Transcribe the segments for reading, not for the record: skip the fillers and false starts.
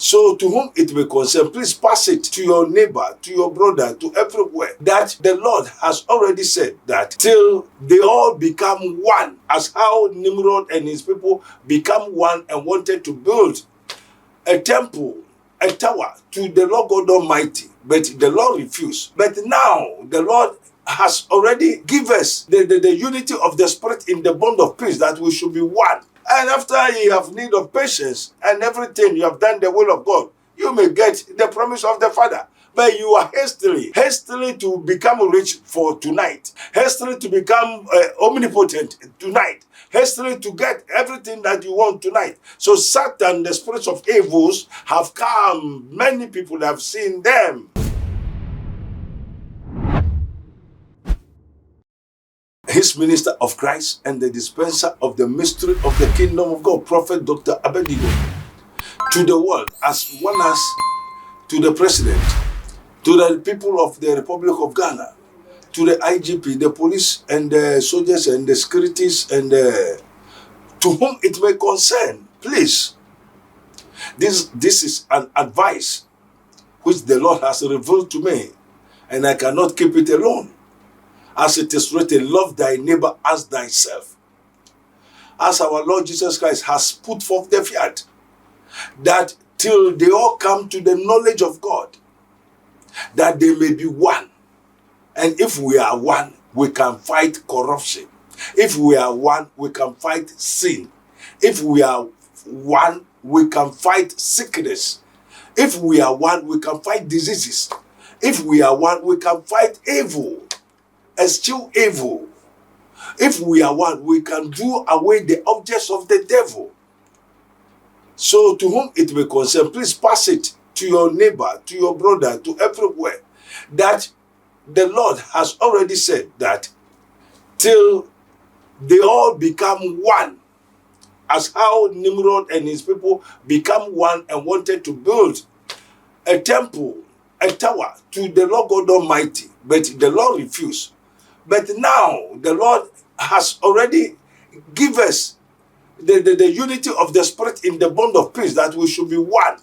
So to whom it may concern, please pass it to your neighbor, to your brother, to everywhere, that the Lord has already said that till they all become one, as how Nimrod and his people become one and wanted to build a temple, a tower to the Lord God Almighty, but the Lord refused. But now the Lord has already given us the unity of the Spirit in the bond of peace, that we should be one. And after you have need of patience and everything, you have done the will of God, you may get the promise of the Father. But you are hastily to become rich for tonight, hastily to become omnipotent tonight, hastily to get everything that you want tonight. So Satan, the spirits of evils, have come. Many people have seen them. His minister of Christ and the dispenser of the mystery of the kingdom of God, Prophet Dr. Abednego, to the world, as well as to the president, to the people of the Republic of Ghana, to the IGP, the police and the soldiers and the securities, and to whom it may concern, please. This is an advice which the Lord has revealed to me, and I cannot keep it alone. As it is written, love thy neighbor as thyself. As our Lord Jesus Christ has put forth the fiat, that till they all come to the knowledge of God, that they may be one. And if we are one, we can fight corruption. If we are one, we can fight sin. If we are one, we can fight sickness. If we are one, we can fight diseases. If we are one, we can fight evil, eschew evil. If we are one, we can do away the objects of the devil. So to whom it may concern, please pass it to your neighbor, to your brother, to everywhere, that the Lord has already said that till they all become one, as how Nimrod and his people become one and wanted to build a temple, a tower to the Lord God Almighty, but the Lord refused. But now the Lord has already given us the unity of the Spirit in the bond of peace, that we should be one.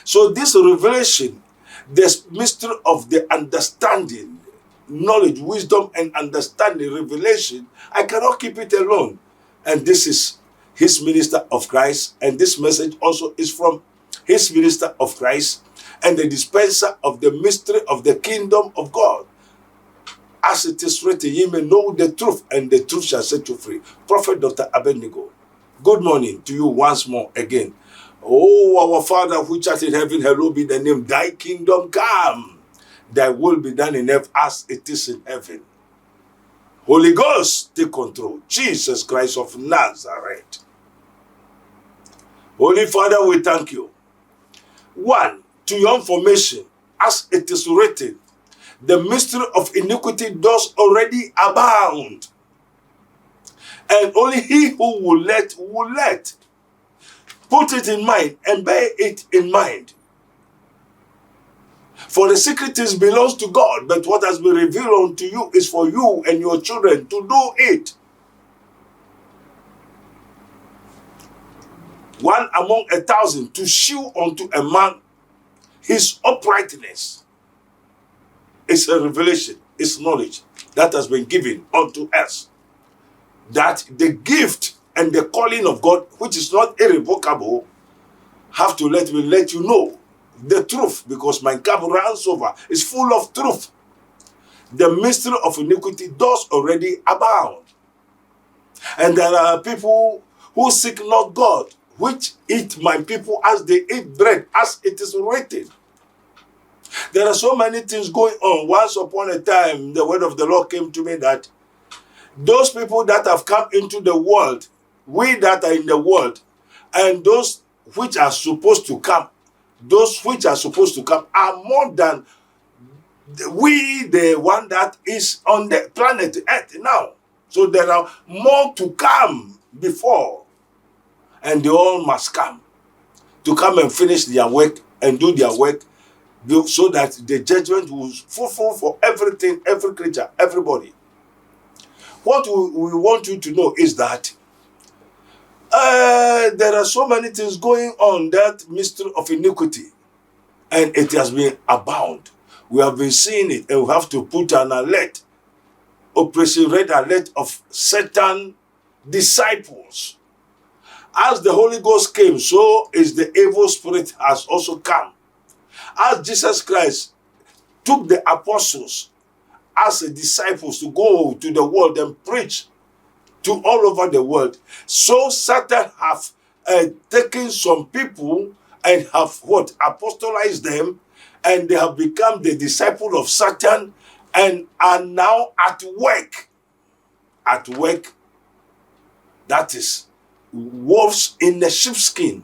So this revelation, this mystery of the understanding, knowledge, wisdom, and understanding, revelation, I cannot keep it alone. And this is his minister of Christ, and this message also is from his minister of Christ and the dispenser of the mystery of the kingdom of God. As it is written, ye may know the truth, and the truth shall set you free. Prophet Dr. Abednego, good morning to you once more again. Oh, our Father which art in heaven, hallowed be thy name. Thy kingdom come. Thy will be done in earth as it is in heaven. Holy Ghost, take control. Jesus Christ of Nazareth. Holy Father, we thank you. One, to your information, as it is written, the mystery of iniquity does already abound. And only he who will let. Put it in mind and bear it in mind. For the secret things belongs to God, but what has been revealed unto you is for you and your children to do it. One among 1,000 to shew unto a man his uprightness. It's a revelation, it's knowledge that has been given unto us. That the gift and the calling of God, which is not irrevocable, have to let you know the truth, because my cup runs over. It's full of truth. The mystery of iniquity does already abound. And there are people who seek not God, which eat my people as they eat bread, as it is written. There are so many things going on. Once upon a time, the word of the Lord came to me that those people that have come into the world, we that are in the world, and those which are supposed to come, are more than the one that is on the planet Earth now. So there are more to come before, and they all must come to come and finish their work and do their work, so that the judgment will fulfill for everything, every creature, everybody. What we want you to know is that There are so many things going on, that mystery of iniquity, and it has been abound. We have been seeing it, and we have to put an alert, Operation Red Alert, of Satan disciples. As the Holy Ghost came, so is the evil spirit has also come. As Jesus Christ took the apostles as disciples to go to the world and preach to all over the world, so Satan have taken some people and have apostolized them, and they have become the disciple of Satan and are now at work. At work, that is wolves in the sheepskin.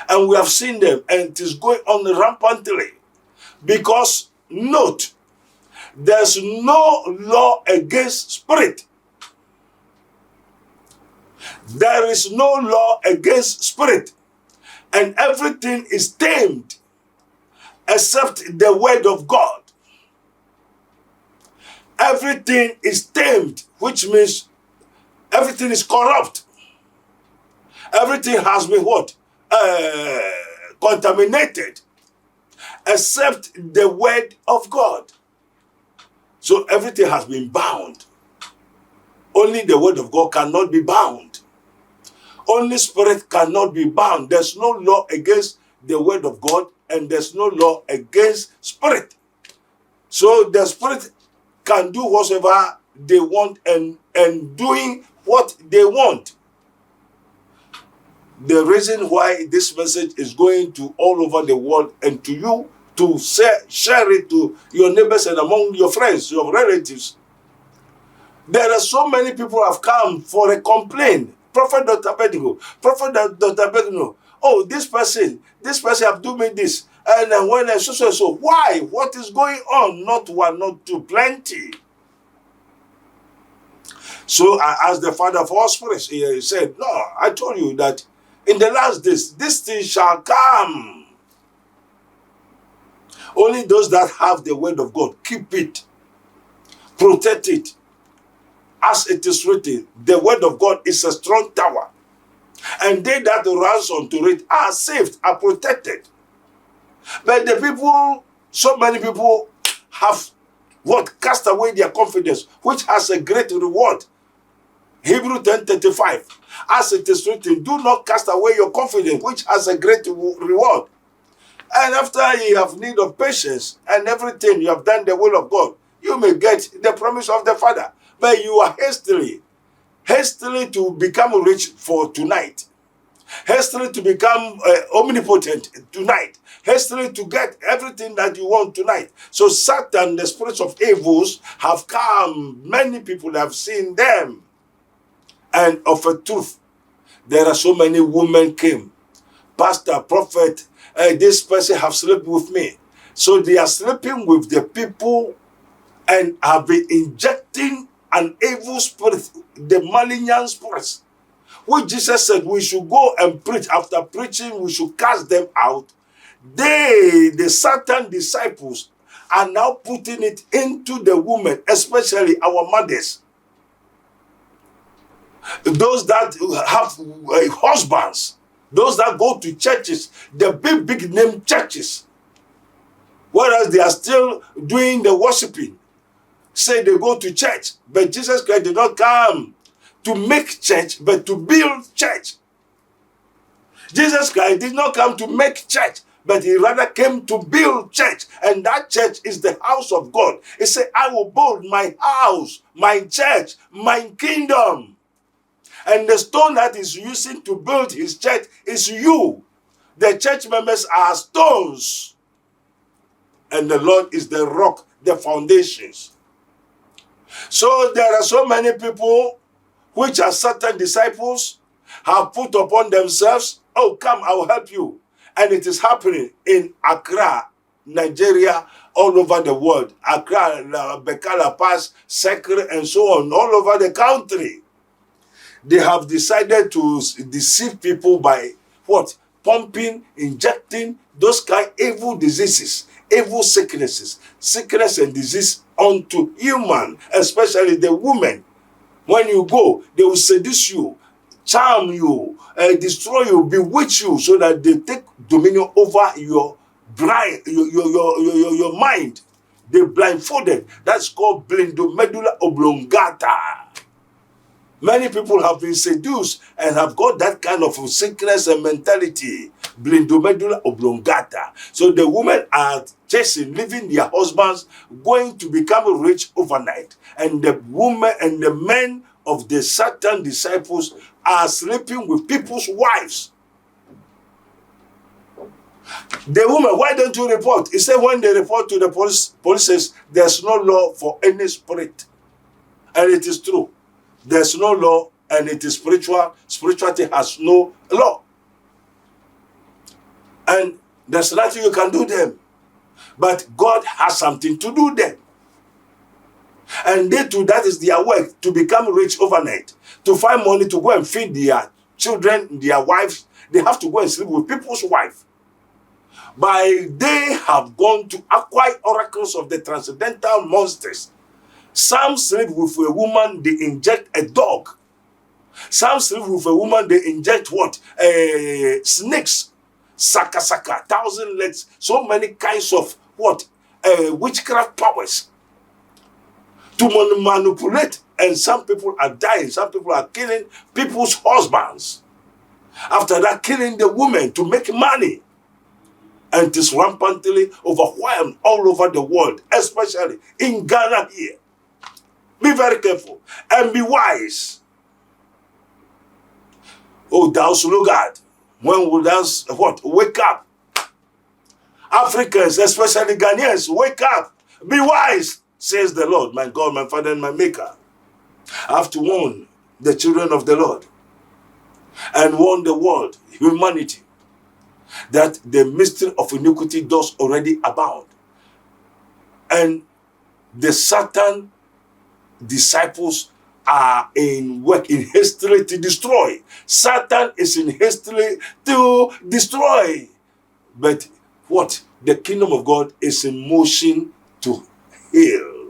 And we have seen them, and it is going on rampantly. Because, note, there's no law against spirit. There is no law against spirit. And everything is tamed except the word of God. Everything is tamed, which means everything is corrupt. Everything has been contaminated, except the word of God. So everything has been bound. Only the word of God cannot be bound. Only spirit cannot be bound. There's no law against the word of God, and there's no law against spirit. So the spirit can do whatever they want, and doing what they want. The reason why this message is going to all over the world, and to you, to share it to your neighbors and among your friends, your relatives. There are so many people have come for a complaint. Prophet Dr. Abednego, oh, this person have done me this. And when I so, why? What is going on? Not one, not two, plenty. So I asked the father of all spirits. He said, no, I told you that in the last days, this thing shall come. Only those that have the word of God, keep it, protect it. As it is written, the word of God is a strong tower, and they that runs unto it are saved, are protected. But the people, so many people have cast away their confidence, which has a great reward. Hebrew 10:35, as it is written, do not cast away your confidence, which has a great reward. And after you have need of patience and everything, you have done the will of God, you may get the promise of the Father. But you are hastily to become rich for tonight, hastily to become omnipotent tonight, hastily to get everything that you want tonight. So Satan, the spirits of evils, have come. Many people have seen them. And of a truth, there are so many women came. Pastor, prophet, this person have slept with me. So they are sleeping with the people and have been injecting an evil spirit, the malignant spirits, which Jesus said we should go and preach. After preaching, we should cast them out. They, the Satan disciples, are now putting it into the women, especially our mothers. Those that have husbands, those that go to churches, the big name churches, whereas they are still doing the worshiping. Say they go to church, but Jesus Christ did not come to make church, but to build church. Jesus Christ did not come to make church, but he rather came to build church. And that church is the house of God. He said, I will build my house, my church, my kingdom. And the stone that he's using to build his church is you. The church members are stones. And the Lord is the rock, the foundations. So there are so many people which are certain disciples have put upon themselves, oh, come, I will help you. And it is happening in Accra, Nigeria, all over the world. Accra, Bempah, Pass, Sekre, and so on, all over the country. They have decided to deceive people by pumping, injecting those kind of evil diseases, evil sicknesses, sickness and disease onto human, especially the women. When you go, they will seduce you, charm you, destroy you, bewitch you, so that they take dominion over your brain, your mind. They blindfolded. That's called blindomedulla oblongata. Many people have been seduced and have got that kind of sickness and mentality. Blindomedulla oblongata. So the women are chasing, leaving their husbands, going to become rich overnight. And the women and the men of the Satan disciples are sleeping with people's wives. The woman, why don't you report? He said when they report to the police says there's no law for any spirit. And it is true. There's no law and it is spiritual. Spirituality has no law. And there's nothing you can do them. But God has something to do them. And they too, that is their work, to become rich overnight. To find money to go and feed their children, their wives. They have to go and sleep with people's wives. By they have gone to acquire oracles of the transcendental monsters. Some sleep with a woman, they inject a dog. Some sleep with a woman, they inject what? Snakes. Saka, 1,000 legs. So many kinds of what? Witchcraft powers. To manipulate. And some people are dying. Some people are killing people's husbands. After that, killing the women to make money. And it is rampantly overwhelmed all over the world, especially in Ghana here. Be very careful and be wise. Oh, thou sluggard, when will thou what? Wake up. Africans, especially Ghanaians, wake up. Be wise, says the Lord, my God, my Father, and my Maker. I have to warn the children of the Lord and warn the world, humanity, that the mystery of iniquity does already abound. And the Satan disciples are in work, in hastily to destroy. Satan is in hastily to destroy. But what? The kingdom of God is in motion to heal.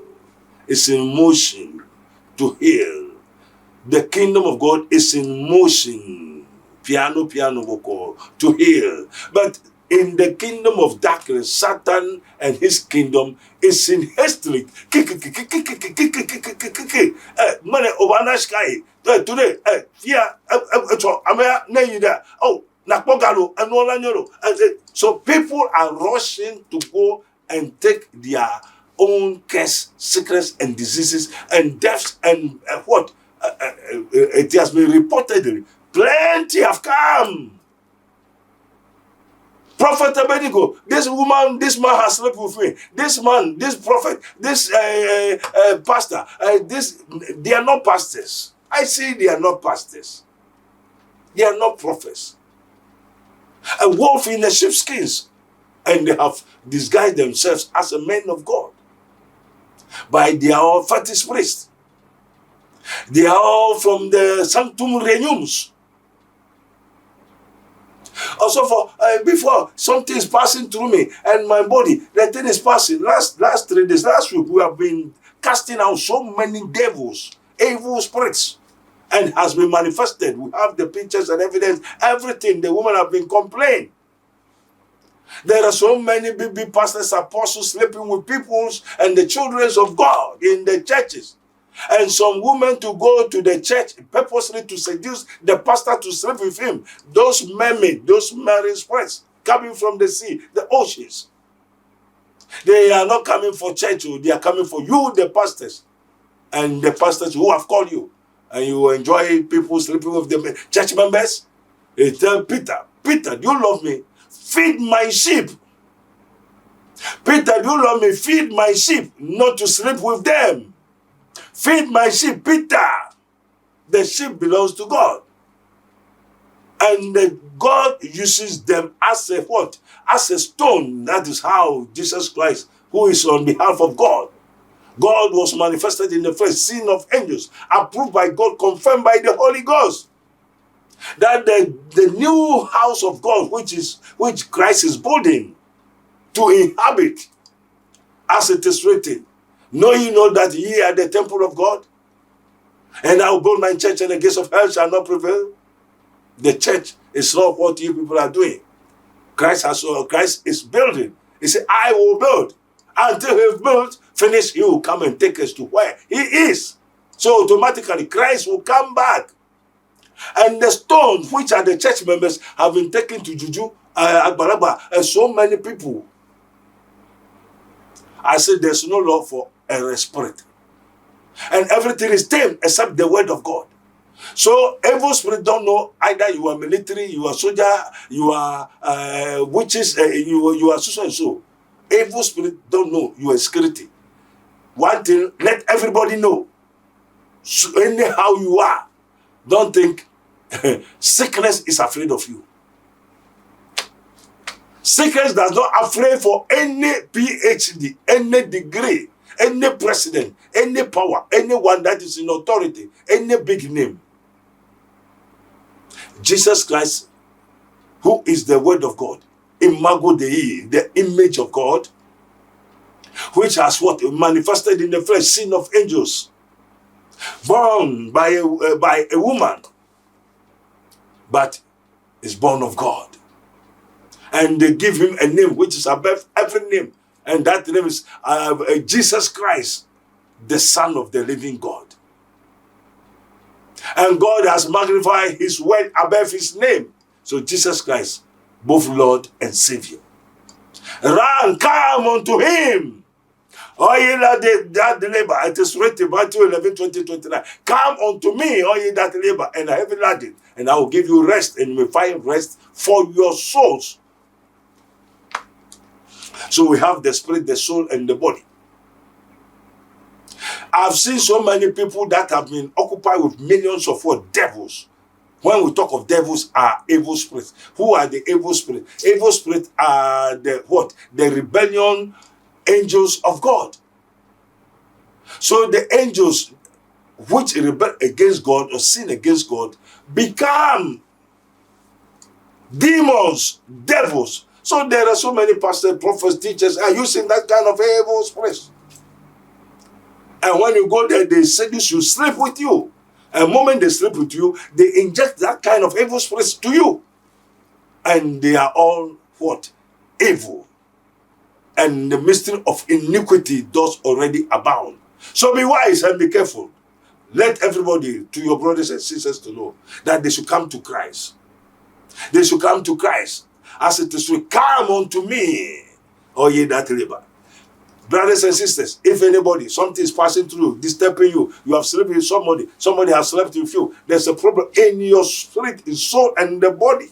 It's in motion to heal. The kingdom of God is in motion. Piano, vocal, to heal. But in the kingdom of darkness, Satan and his kingdom is in hastily. Today, so people are rushing to go and take their own curse, sickness, and diseases, and deaths, and what? It has been reported. Plenty have come. Prophet Abednego, this woman, this man has slept with me. This man, this prophet, this pastor, they are not pastors. I say they are not pastors. They are not prophets. A wolf in the sheepskins, and they have disguised themselves as a men of God by their all fetish priests. They are all from the Sanctum Regnums. Also, before something is passing through me and my body, the thing is passing. Last 3 days, last week, we have been casting out so many devils, evil spirits, and has been manifested. We have the pictures and evidence, everything. The women have been complaining. There are so many big pastors, apostles sleeping with peoples and the children of God in the churches. And some women to go to the church purposely to seduce the pastor to sleep with him. Those mermaids, those marine spirits coming from the sea, the oceans. They are not coming for church, they are coming for you, the pastors. And the pastors who have called you. And you enjoy people sleeping with the church members. They tell Peter, do you love me? Feed my sheep. Peter, do you love me? Feed my sheep, not to sleep with them. Feed my sheep, Peter. The sheep belongs to God. And God uses them as a what? As a stone. That is how Jesus Christ, who is on behalf of God. God was manifested in the flesh, seen of angels, approved by God, confirmed by the Holy Ghost. That the new house of God, which Christ is building to inhabit, as it is written, know ye not that ye are the temple of God? And I will build my church, and the gates of hell shall not prevail. The church is not what you people are doing. Christ is building. He said, I will build. Until he built, finish, he will come and take us to where he is. So automatically, Christ will come back. And the stones, which are the church members, have been taken to Juju, Agbalagba, and so many people. I said, there's no law for a spirit. And everything is tame except the word of God. So evil spirit don't know either you are military, you are soldier, you are witches, you are so and so. Evil spirit don't know you are security. One thing, let everybody know. So anyhow you are, don't think sickness is afraid of you. Sickness does not afraid for any PhD, any degree, any president, any power, anyone that is in authority, any big name. Jesus Christ, who is the word of God, Imago Dei, the image of God, which has what? Manifested in the flesh, sin of angels, born by a woman, but is born of God. And they give him a name which is above every name. And that name is Jesus Christ, the Son of the living God. And God has magnified his word above his name. So Jesus Christ, both Lord and Savior. Run, come unto him. All ye that labor, it is written, Matthew 11, 20, 29. Come unto me, all ye that labor, and are heavy laden, and I will give you rest, and you may find rest for your souls. So we have the spirit, the soul, and the body. I've seen so many people that have been occupied with millions of what? Devils. When we talk of devils, are evil spirits. Who are the evil spirits? Evil spirits are the what? The rebellion angels of God. So the angels which rebel against God or sin against God become demons, devils. So there are so many pastors, prophets, teachers are using that kind of evil spirits. And when you go there, they seduce you, sleep with you. And the moment they sleep with you, they inject that kind of evil spirits to you. And they are all what? Evil. And the mystery of iniquity does already abound. So be wise and be careful. Let everybody, to your brothers and sisters, to know that they should come to Christ. They should come to Christ. As it is, come unto me, all ye that labor. Brothers and sisters, if anybody, something is passing through, disturbing you, you have slept with somebody has slept with you, there's a problem in your spirit, in soul, and the body.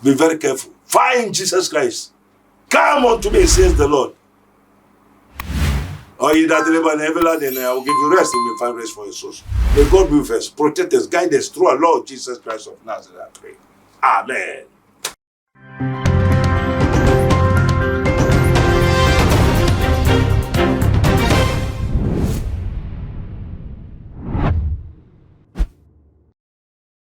Be very careful. Find Jesus Christ. Come unto me, says the Lord. All ye that labor and heavy laden, and I will give you rest, and you may find rest for your souls. May God be with us, protect us, guide us through our Lord Jesus Christ of Nazareth, I pray. Amen.